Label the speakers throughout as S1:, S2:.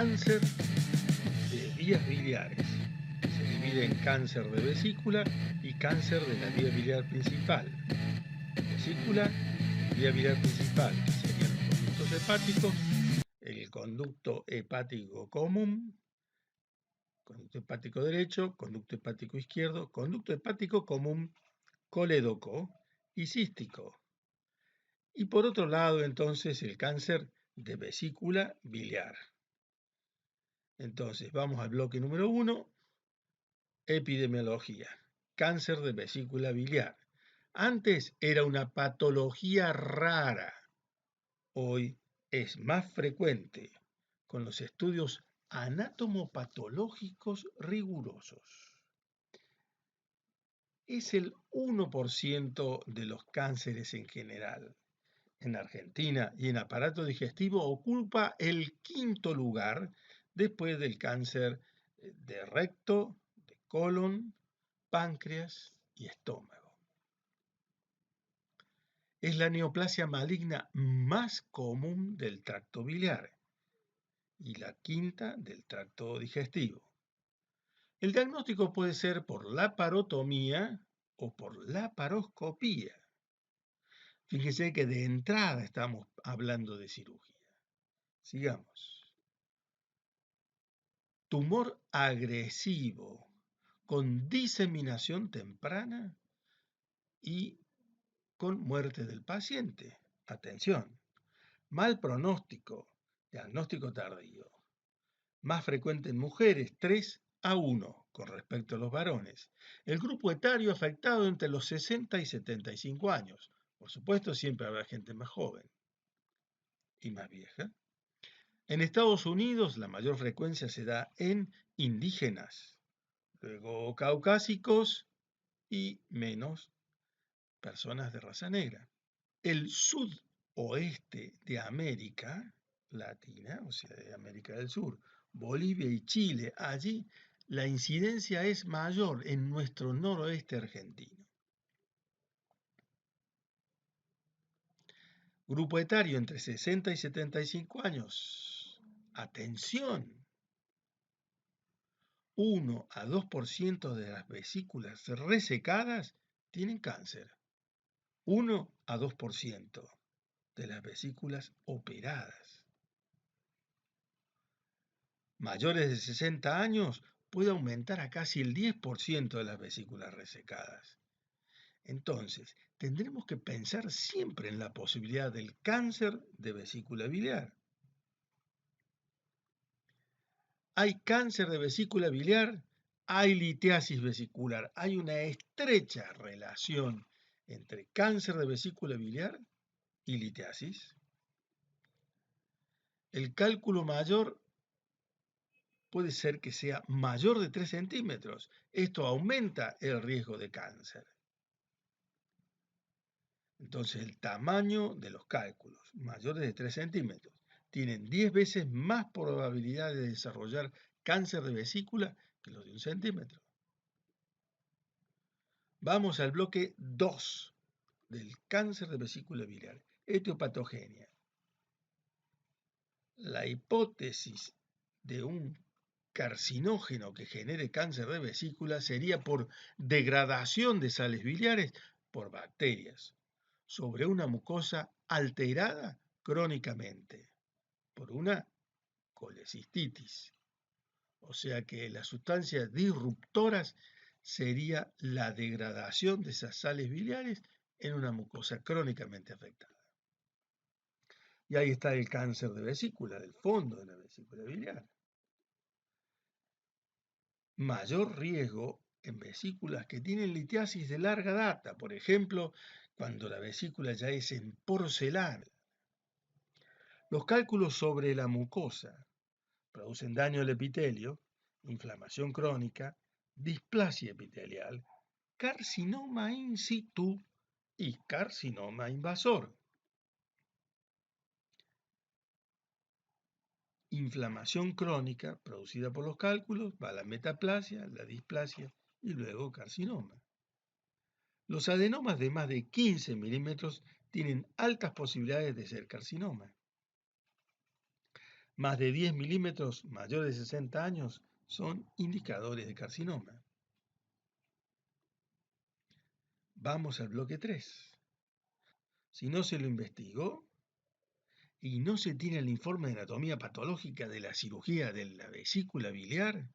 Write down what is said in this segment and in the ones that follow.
S1: cáncer de vías biliares. Se divide en cáncer de vesícula y cáncer de la vía biliar principal. Vesícula, vía biliar principal, que serían los conductos hepáticos, el conducto hepático común, conducto hepático derecho, conducto hepático izquierdo, conducto hepático común, colédoco y cístico. Y por otro lado, entonces, el cáncer de vesícula biliar. Entonces, vamos al bloque número 1, epidemiología. Cáncer de vesícula biliar. Antes era una patología rara. Hoy es más frecuente, con los estudios anatomopatológicos rigurosos. Es el 1% de los cánceres en general. En Argentina y en aparato digestivo ocupa el 5º lugar después del cáncer de recto, de colon, páncreas y estómago. Es la neoplasia maligna más común del tracto biliar y la 5ª del tracto digestivo. El diagnóstico puede ser por laparotomía o por laparoscopía. Fíjese que de entrada estamos hablando de cirugía. Sigamos. Tumor agresivo con diseminación temprana y con muerte del paciente. Atención. Mal pronóstico, diagnóstico tardío. Más frecuente en mujeres, 3-1 con respecto a los varones. El grupo etario afectado entre los 60 y 75 años. Por supuesto, siempre habrá gente más joven y más vieja. En Estados Unidos, la mayor frecuencia se da en indígenas, luego caucásicos y menos personas de raza negra. El sudoeste de América Latina, o sea, de América del Sur, Bolivia y Chile, allí la incidencia es mayor en nuestro noroeste argentino. Grupo etario entre 60 y 75 años. Atención. 1-2% de las vesículas resecadas tienen cáncer. 1-2% de las vesículas operadas. Mayores de 60 años puede aumentar a casi el 10% de las vesículas resecadas. Entonces, tendremos que pensar siempre en la posibilidad del cáncer de vesícula biliar. Hay cáncer de vesícula biliar, hay litiasis vesicular. Hay una estrecha relación entre cáncer de vesícula biliar y litiasis. El cálculo mayor puede ser que sea mayor de 3 centímetros. Esto aumenta el riesgo de cáncer. Entonces, el tamaño de los cálculos mayores de 3 centímetros tienen 10 veces más probabilidad de desarrollar cáncer de vesícula que los de 1 centímetro. Vamos al bloque 2 del cáncer de vesícula biliar, etiopatogenia. La hipótesis de un carcinógeno que genere cáncer de vesícula sería por degradación de sales biliares por bacterias sobre una mucosa alterada crónicamente por una colecistitis. O sea que las sustancias disruptoras sería la degradación de esas sales biliares en una mucosa crónicamente afectada. Y ahí está el cáncer de vesícula, del fondo de la vesícula biliar. Mayor riesgo en vesículas que tienen litiasis de larga data, por ejemplo, cuando la vesícula ya es en porcelana. Los cálculos sobre la mucosa producen daño al epitelio, inflamación crónica, displasia epitelial, carcinoma in situ y carcinoma invasor. Inflamación crónica producida por los cálculos, va la metaplasia, la displasia y luego carcinoma. Los adenomas de más de 15 milímetros tienen altas posibilidades de ser carcinoma. Más de 10 milímetros mayores de 60 años son indicadores de carcinoma. Vamos al bloque 3. Si no se lo investigó y no se tiene el informe de anatomía patológica de la cirugía de la vesícula biliar,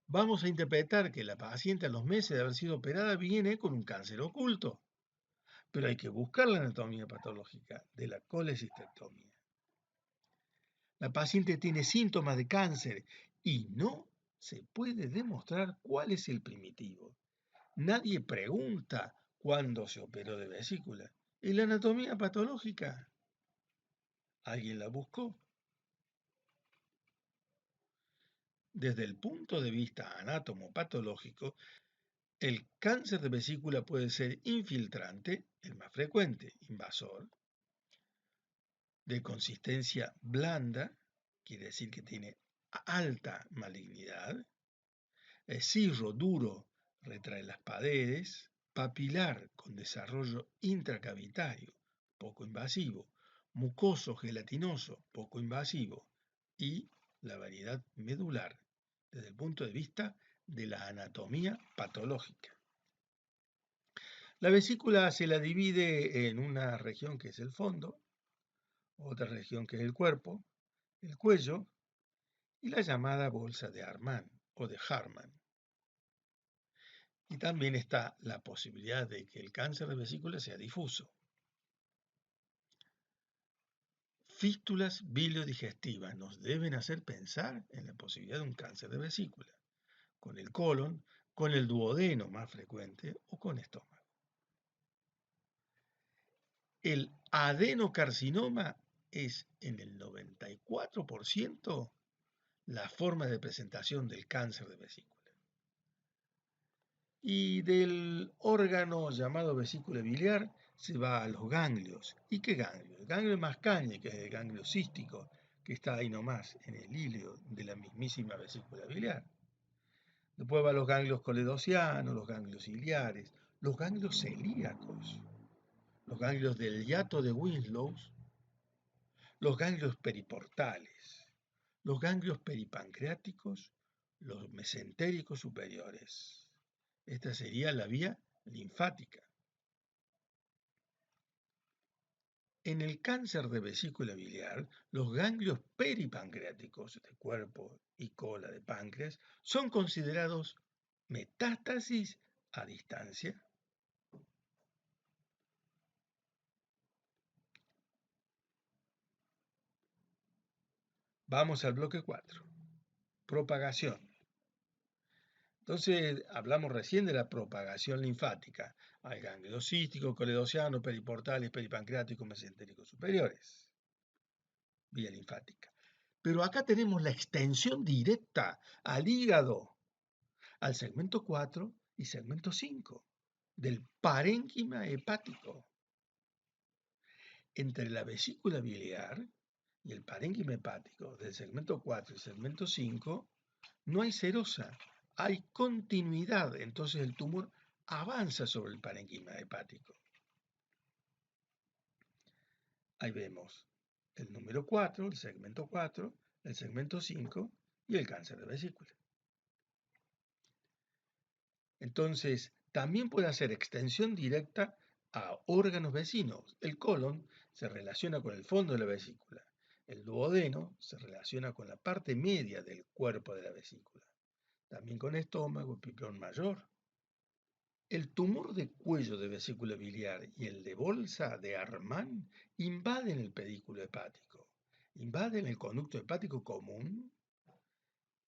S1: vamos a interpretar que la paciente a los meses de haber sido operada viene con un cáncer oculto, pero hay que buscar la anatomía patológica de la colecistectomía. La paciente tiene síntomas de cáncer y no se puede demostrar cuál es el primitivo. Nadie pregunta cuándo se operó de vesícula. ¿Y la anatomía patológica? ¿Alguien la buscó? Desde el punto de vista anatomopatológico, el cáncer de vesícula puede ser infiltrante, el más frecuente, invasor, de consistencia blanda, quiere decir que tiene alta malignidad, cirro duro, retrae las paredes, papilar con desarrollo intracavitario, poco invasivo, mucoso gelatinoso, poco invasivo, y la variedad medular, desde el punto de vista de la anatomía patológica. La vesícula se la divide en una región que es el fondo, otra región que es el cuerpo, el cuello y la llamada bolsa de Harman o de Harman. Y también está la posibilidad de que el cáncer de vesícula sea difuso. Fístulas biliodigestivas nos deben hacer pensar en la posibilidad de un cáncer de vesícula, con el colon, con el duodeno más frecuente o con estómago. El adenocarcinoma es en el 94% la forma de presentación del cáncer de vesícula. Y del órgano llamado vesícula biliar se va a los ganglios. ¿Y qué ganglio? El ganglio más cañe, que es el ganglio cístico, que está ahí nomás, en el hilio de la mismísima vesícula biliar. Después va a los ganglios coledocianos, los ganglios ciliares, los ganglios celíacos, los ganglios del hiato de Winslow, los ganglios periportales, los ganglios peripancreáticos, los mesentéricos superiores. Esta sería la vía linfática. En el cáncer de vesícula biliar, los ganglios peripancreáticos de cuerpo y cola de páncreas son considerados metástasis a distancia. Vamos al bloque 4. Propagación. Entonces, hablamos recién de la propagación linfática. Hay ganglios císticos, coledocianos, periportales, peripancreáticos, mesentéricos superiores. Vía linfática. Pero acá tenemos la extensión directa al hígado, al segmento 4 y segmento 5 del parénquima hepático. Entre la vesícula biliar y el parénquima hepático del segmento 4 y segmento 5 no hay serosa, hay continuidad, entonces el tumor avanza sobre el parénquima hepático. Ahí vemos el número 4, el segmento 5 y el cáncer de vesícula. Entonces, también puede hacer extensión directa a órganos vecinos. El colon se relaciona con el fondo de la vesícula. El duodeno se relaciona con la parte media del cuerpo de la vesícula. También con estómago y pipión mayor. El tumor de cuello de vesícula biliar y el de bolsa de Harman invaden el pedículo hepático, invaden el conducto hepático común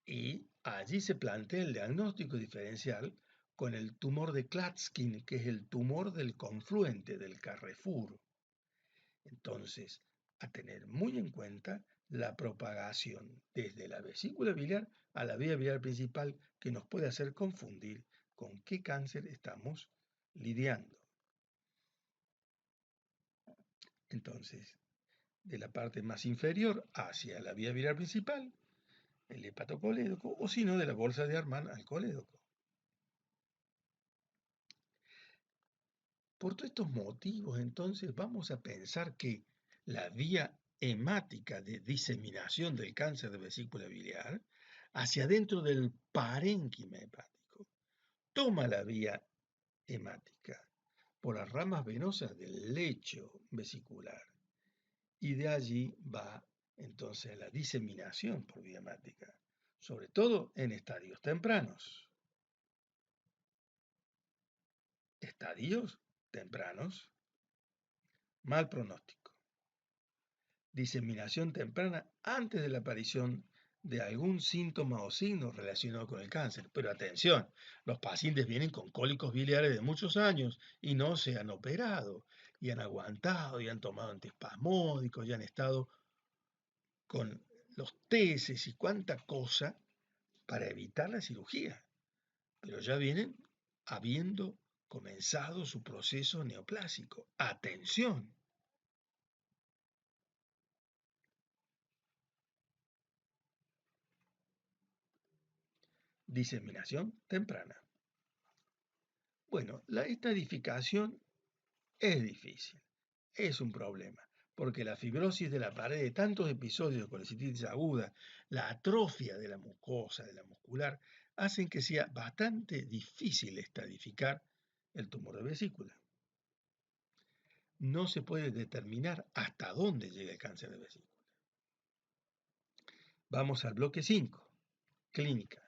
S1: y allí se plantea el diagnóstico diferencial con el tumor de Klatskin, que es el tumor del confluente, del Carrefour. Entonces, a tener muy en cuenta la propagación desde la vesícula biliar a la vía biliar principal que nos puede hacer confundir con qué cáncer estamos lidiando. Entonces, de la parte más inferior hacia la vía biliar principal, el hepatocolédoco, o si no, de la bolsa de Harman al colédoco. Por todos estos motivos, entonces, vamos a pensar que la vía hemática de diseminación del cáncer de vesícula biliar hacia dentro del parénquima hepático. Toma la vía hemática por las ramas venosas del lecho vesicular y de allí va entonces la diseminación por vía hemática, sobre todo en estadios tempranos. Estadios tempranos, mal pronóstico. Diseminación temprana antes de la aparición de algún síntoma o signo relacionado con el cáncer. Pero atención, los pacientes vienen con cólicos biliares de muchos años y no se han operado, y han aguantado, y han tomado antiespasmódicos, y han estado con los tesis y cuánta cosa para evitar la cirugía. Pero ya vienen habiendo comenzado su proceso neoplásico. Atención. Diseminación temprana. Bueno, la estadificación es difícil, es un problema, porque la fibrosis de la pared de tantos episodios de colecistitis aguda, la atrofia de la mucosa, de la muscular, hacen que sea bastante difícil estadificar el tumor de vesícula. No se puede determinar hasta dónde llega el cáncer de vesícula. Vamos al bloque 5, clínica.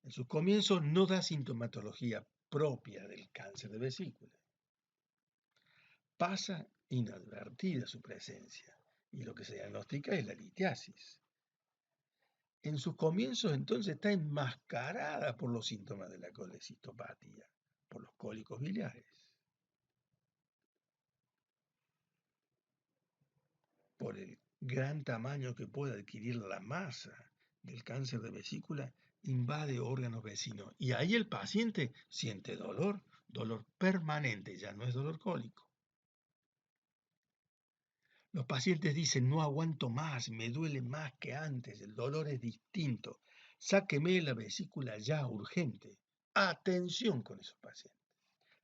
S1: En sus comienzos no da sintomatología propia del cáncer de vesícula. Pasa inadvertida su presencia y lo que se diagnostica es la litiasis. En sus comienzos entonces está enmascarada por los síntomas de la colecistopatía, por los cólicos biliares, por el gran tamaño que puede adquirir la masa del cáncer de vesícula, invade órganos vecinos y ahí el paciente siente dolor, dolor permanente, ya no es dolor cólico. Los pacientes dicen, no aguanto más, me duele más que antes, el dolor es distinto. Sáqueme la vesícula ya urgente. Atención con esos pacientes.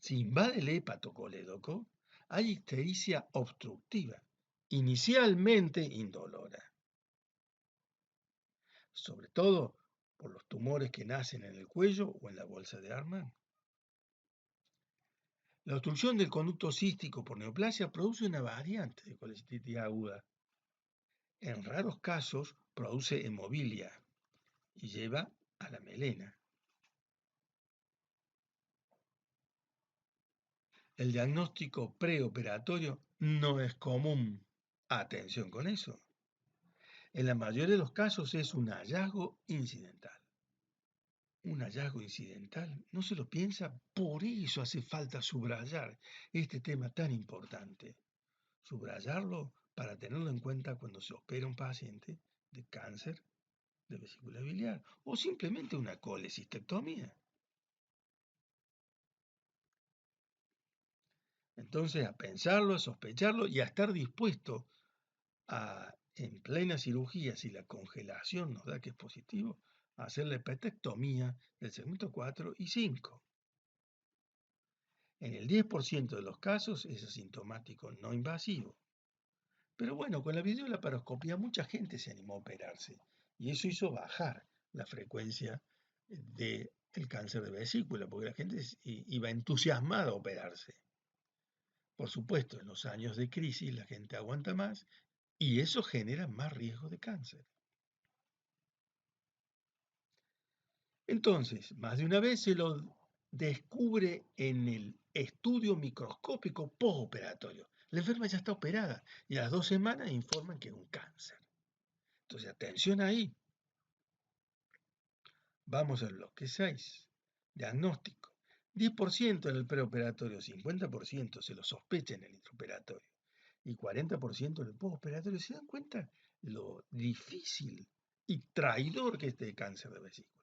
S1: Si invade el hepatocolédoco, hay ictericia obstructiva, inicialmente indolora. Sobre todo por los tumores que nacen en el cuello o en la bolsa de Armand. La obstrucción del conducto cístico por neoplasia produce una variante de colecistitis aguda. En raros casos produce hemobilia y lleva a la melena. El diagnóstico preoperatorio no es común. Atención con eso. En la mayoría de los casos es un hallazgo incidental. Un hallazgo incidental, no se lo piensa, por eso hace falta subrayar este tema tan importante. Subrayarlo para tenerlo en cuenta cuando se opera un paciente de cáncer de vesícula biliar o simplemente una colecistectomía. Entonces, a pensarlo, a sospecharlo y a estar dispuesto a, en plena cirugía, si la congelación nos da que es positivo, a hacer la hepatectomía del segmento 4 y 5. En el 10% de los casos es asintomático no invasivo. Pero bueno, con la videolaparoscopía mucha gente se animó a operarse y eso hizo bajar la frecuencia del cáncer de vesícula, porque la gente iba entusiasmada a operarse. Por supuesto, en los años de crisis la gente aguanta más y eso genera más riesgo de cáncer. Entonces, más de una vez se lo descubre en el estudio microscópico postoperatorio. La enferma ya está operada y a las 2 semanas informan que es un cáncer. Entonces, atención ahí. Vamos al bloque 6. Diagnóstico. 10% en el preoperatorio, 50% se lo sospecha en el intraoperatorio y 40% en el postoperatorio. ¿Se dan cuenta lo difícil y traidor que es este cáncer de vesícula?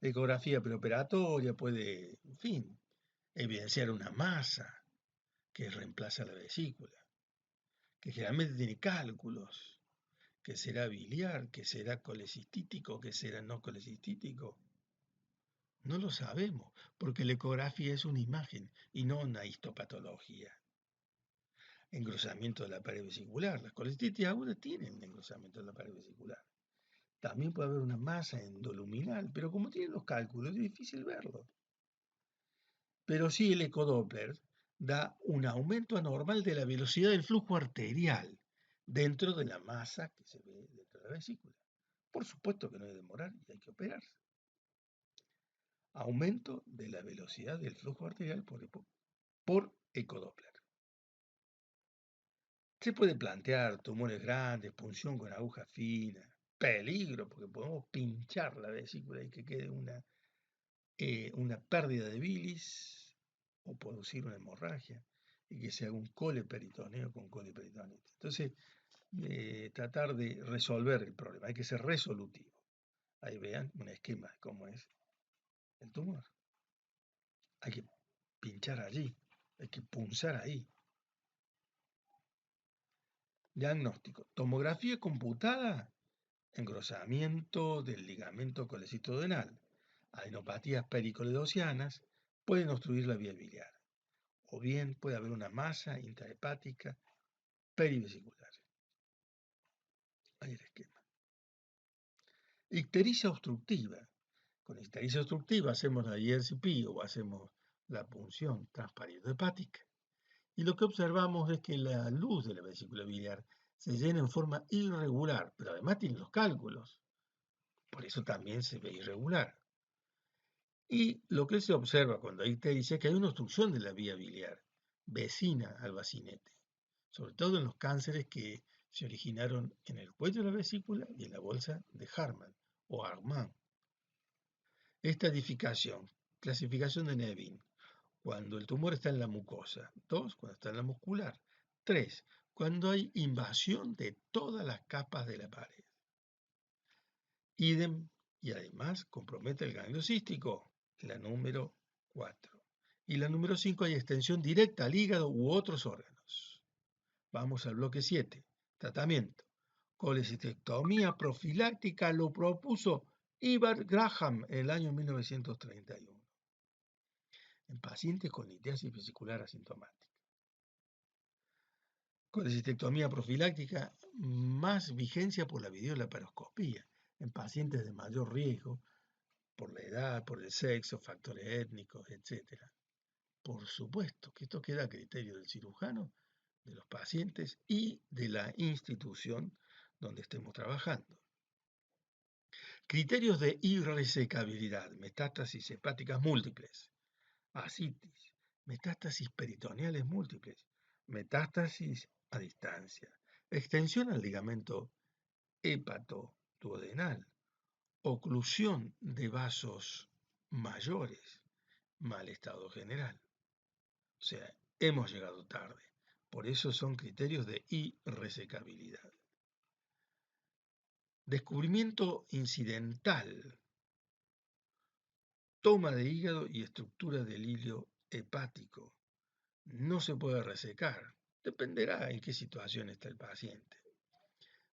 S1: La ecografía preoperatoria puede, en fin, evidenciar una masa que reemplaza la vesícula, que generalmente tiene cálculos, que será biliar, que será colecistítico, que será no colecistítico. No lo sabemos, porque la ecografía es una imagen y no una histopatología. engrosamiento de la pared vesicular. Las colecistitis agudas tienen engrosamiento de la pared vesicular. También puede haber una masa endoluminal, pero como tienen los cálculos es difícil verlo. Pero sí el ecodoppler da un aumento anormal de la velocidad del flujo arterial dentro de la masa que se ve dentro de la vesícula. Por supuesto que no hay que demorar y hay que operarse. Aumento de la velocidad del flujo arterial por ecodoppler. Se puede plantear tumores grandes, punción con aguja fina, peligro, porque podemos pinchar la vesícula y que quede una pérdida de bilis o producir una hemorragia y que se haga un coleperitoneo con coleperitoneitis. Entonces, tratar de resolver el problema, hay que ser resolutivo. Ahí vean un esquema de cómo es el tumor. Hay que pinchar allí, hay que punzar ahí. Diagnóstico. Tomografía computada, engrosamiento del ligamento colecitodenal. Adenopatías pericoledocianas pueden obstruir la vía biliar. O bien puede haber una masa intrahepática perivesicular. Ahí el esquema. Ictericia obstructiva. Con ictericia obstructiva hacemos la IRCP o hacemos la punción transpariedohepática. Y lo que observamos es que la luz de la vesícula biliar se llena en forma irregular, pero además tiene los cálculos. Por eso también se ve irregular. Y lo que se observa cuando hay ictericia es que hay una obstrucción de la vía biliar vecina al bacinete, sobre todo en los cánceres que se originaron en el cuello de la vesícula y en la bolsa de Harman o Harman. Estadificación, clasificación de Nevin, cuando el tumor está en la mucosa. 2, cuando está en la muscular. 3, cuando hay invasión de todas las capas de la pared. Idem, y además compromete el ganglio cístico, la número 4. Y la número 5, hay extensión directa al hígado u otros órganos. Vamos al bloque 7. Tratamiento. Colecistectomía profiláctica lo propuso Ivar Graham en el año 1931 en pacientes con litiasis vesicular asintomática. Colecistectomía profiláctica, más vigencia por la videolaparoscopía en pacientes de mayor riesgo por la edad, por el sexo, factores étnicos, etc. Por supuesto que esto queda a criterio del cirujano, de los pacientes y de la institución donde estemos trabajando. Criterios de irresecabilidad, metástasis hepáticas múltiples, ascitis, metástasis peritoneales múltiples, metástasis a distancia, extensión al ligamento hepatoduodenal, oclusión de vasos mayores, mal estado general. O sea, hemos llegado tarde. Por eso son criterios de irresecabilidad. Descubrimiento incidental. Toma de hígado y estructura del hilio hepático. No se puede resecar. Dependerá en qué situación está el paciente.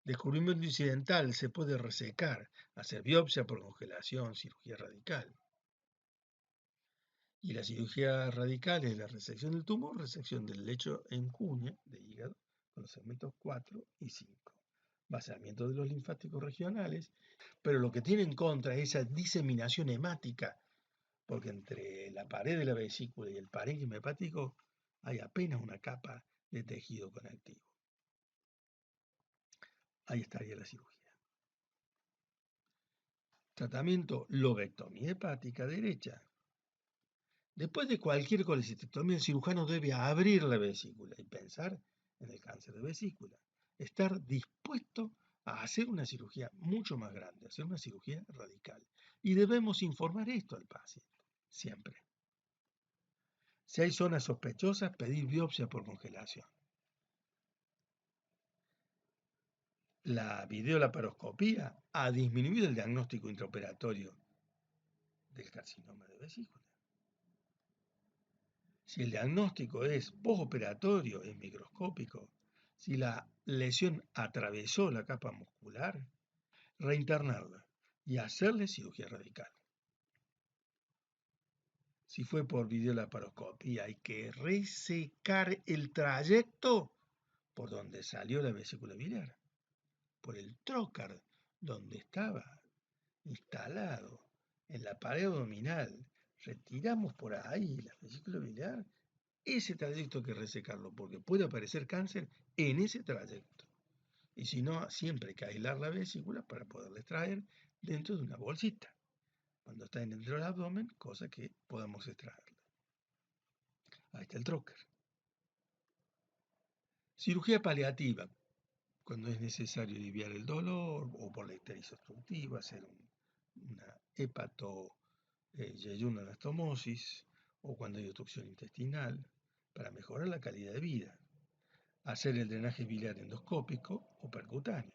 S1: Descubrimiento incidental, se puede resecar, hacer biopsia por congelación, cirugía radical. Y la cirugía radical es la resección del tumor, resección del lecho en cuña de hígado con los segmentos 4 y 5. Vaciamiento de los linfáticos regionales, pero lo que tiene en contra es esa diseminación hemática, porque entre la pared de la vesícula y el parénquima hepático hay apenas una capa de tejido conectivo. Ahí estaría la cirugía. Tratamiento, lobectomía hepática derecha. Después de cualquier colecistectomía, el cirujano debe abrir la vesícula y pensar en el cáncer de vesícula. Estar dispuesto a hacer una cirugía mucho más grande, hacer una cirugía radical. Y debemos informar esto al paciente, siempre. Si hay zonas sospechosas, pedir biopsia por congelación. La videolaparoscopía ha disminuido el diagnóstico intraoperatorio del carcinoma de vesícula. Si el diagnóstico es postoperatorio, es microscópico, si la lesión atravesó la capa muscular, reinternarla y hacerle cirugía radical. Si fue por videolaparoscopía, hay que resecar el trayecto por donde salió la vesícula biliar, por el trócar donde estaba instalado en la pared abdominal. Retiramos por ahí la vesícula biliar, ese trayecto hay que resecarlo porque puede aparecer cáncer en ese trayecto. Y si no, siempre hay que aislar la vesícula para poderla extraer dentro de una bolsita. Cuando está dentro del abdomen, cosa que podamos extraerla. Ahí está el trócar. Cirugía paliativa, cuando es necesario aliviar el dolor o por la ictericia obstructiva, hacer una hepatoyeyunoanastomosis o cuando hay obstrucción intestinal, para mejorar la calidad de vida. Hacer el drenaje biliar endoscópico o percutáneo.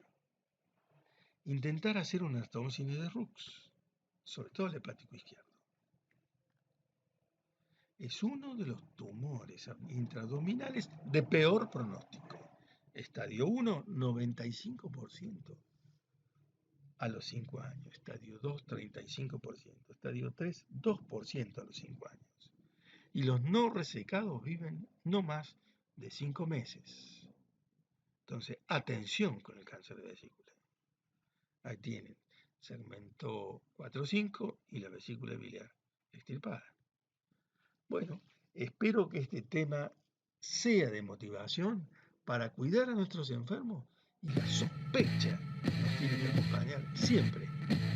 S1: Intentar hacer una anastomosis de Rux, sobre todo el hepático izquierdo. Es uno de los tumores intraabdominales de peor pronóstico. Estadio 1, 95% a los 5 años. Estadio 2, 35%. Estadio 3, 2% a los 5 años. Y los no resecados viven no más de 5 meses. Entonces, atención con el cáncer de vesícula. Ahí tienen, segmento 4 o 5 y la vesícula biliar extirpada. Bueno, espero que este tema sea de motivación para cuidar a nuestros enfermos y la sospecha nos tiene que acompañar siempre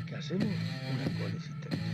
S1: que hacemos una colecistectomía.